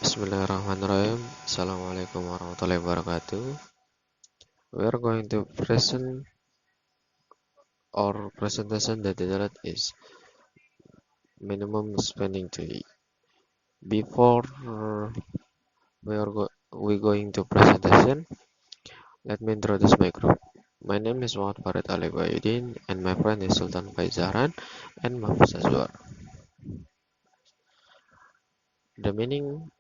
Bismillahirrahmanirrahim. Assalamualaikum warahmatullahi wabarakatuh. We are going to present our presentation. The title is minimum spending tree. Before we going to presentation, let me introduce my group. My name is Farid Wahyudin, and my friend is Sulthan, Faiz, Zahran, and Mahfudz Azwar. The meaning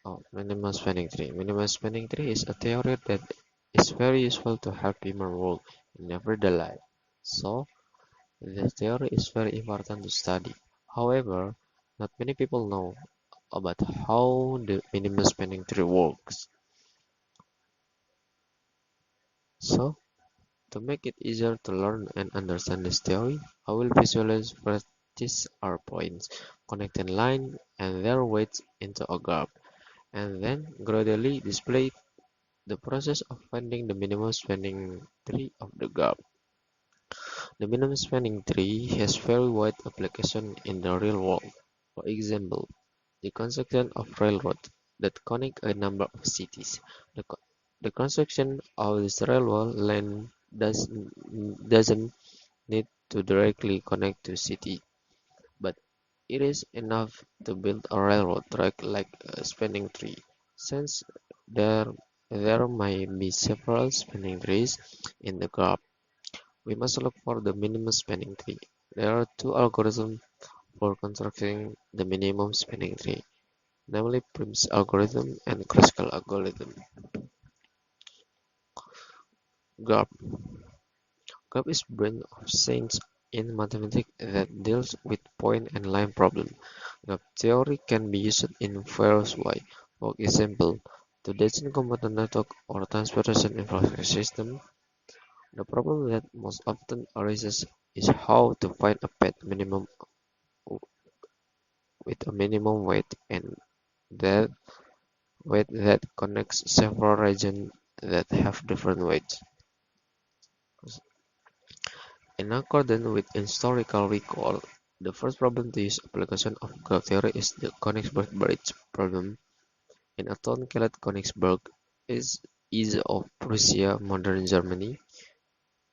of minimum spending tree. Minimum spending tree is a theory that is very useful to help people work in everyday life. So, this theory is very important to study. However, not many people know about how the minimum spending tree works. So, to make it easier to learn and understand this theory, I will visualize practice our points, connecting line and their weights into a graph, and then gradually display the process of finding the minimum spending tree of the graph. The minimum spending tree has very wide application in the real world. For example, the construction of railroads that connect a number of cities. The, the construction of this railroad line doesn't need to directly connect to city, but it is enough to build a railroad track like a spanning tree. Since there there may be several spanning trees in the graph, we must look for the minimum spanning tree. There are two algorithms for constructing the minimum spanning tree, namely Prim's algorithm and Kruskal algorithm. Graph. Graph is branch of science in mathematics that deals with point and line problems. Graph theory can be used in various ways. For example, to design computer network or transportation infrastructure system. The problem that most often arises is how to find a path minimum with a minimum weight and that weight that connects several regions that have different weights. In accordance with historical record, the first problem to use application of graph theory is the Königsberg Bridge problem. In a town called Königsberg is east of Prussia, modern Germany,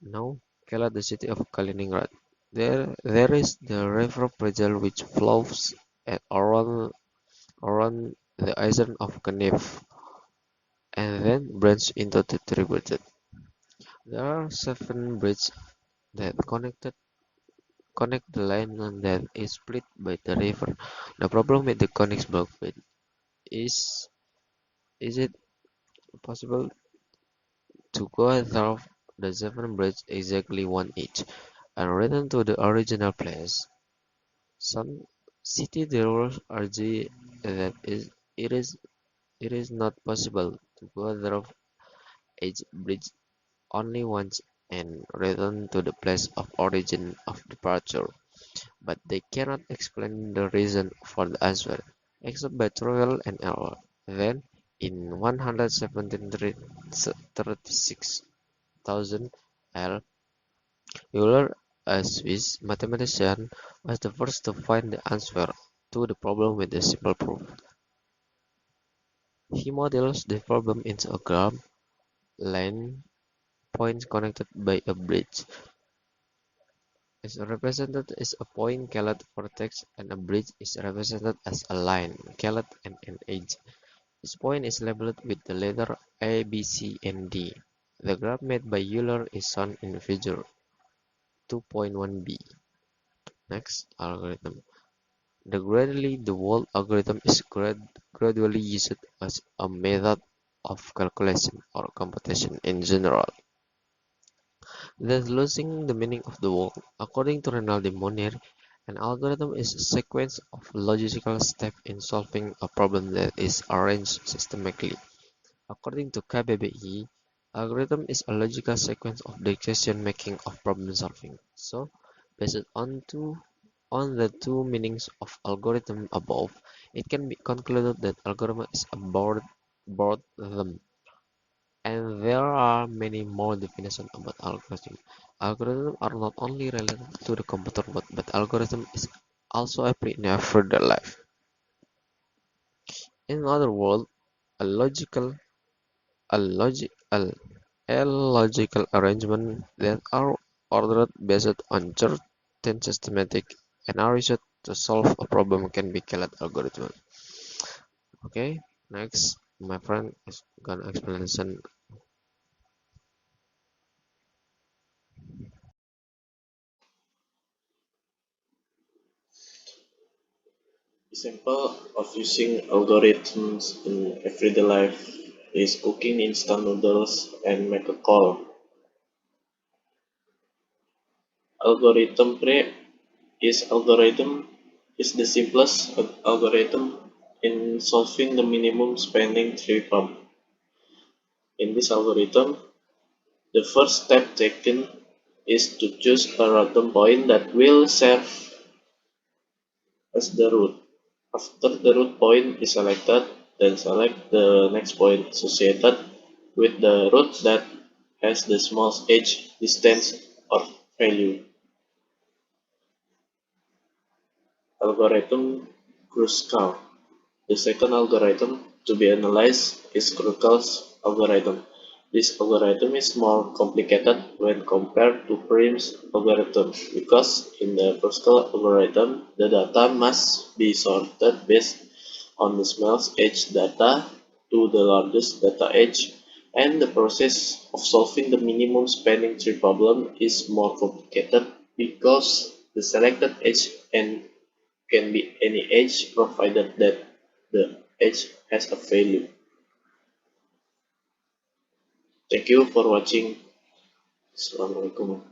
now called the city of Kaliningrad. There is the river Pregel which flows around the island of Kniv and then branches into the tributaries. There are 7 bridges that connect the land that is split by the river. The problem with the Königsberg Bridge is is it possible to go through the 7 bridges exactly one each and return to the original place? Some city developers argue that it is not possible to go through each bridge only once and return to the place of origin of departure, but they cannot explain the reason for the answer, except by trial and error. Then, in 136,000 L, Euler, a Swiss mathematician, was the first to find the answer to the problem with a simple proof. He models the problem into a graph, line, points connected by a bridge, is represented as a point called vertex and a bridge is represented as a line called an edge. Each point is labeled with the letter A, B, C, and D. The graph made by Euler is shown in figure 2.1b. Next, algorithm. The whole algorithm is gradually used as a method of calculation or computation in general. Thus losing the meaning of the word. According to Renaldi Monnier, an algorithm is a sequence of logical steps in solving a problem that is arranged systematically. According to KBBI, algorithm is a logical sequence of decision-making of problem solving. So, based on the two meanings of algorithm above, it can be concluded that algorithm is about them. And there are many more definitions about algorithm. Algorithms are not only related to the computer but algorithm is also applied in everyday life. In other words, a logical a logi- a logical arrangement that are ordered based on certain systematic analysis to solve a problem can be called algorithm. Okay, next my friend is gonna explanation. Example of using algorithms in everyday life is cooking instant noodles and make a call. Algorithm pre algorithm is the simplest algorithm in solving the minimum spending tree problem. In this algorithm, the first step taken is to choose a random point that will serve as the root. After the root point is selected, then select the next point associated with the root that has the smallest edge, distance, or value. Algorithm Kruskal. The second algorithm to be analyzed is Kruskal's algorithm. This algorithm is more complicated when compared to Prim's algorithm because in the Kruskal algorithm, the data must be sorted based on the smallest edge data to the largest data edge, and the process of solving the minimum spanning tree problem is more complicated because the selected edge and can be any edge provided that the edge has a value. Thank you for watching. Assalamualaikum.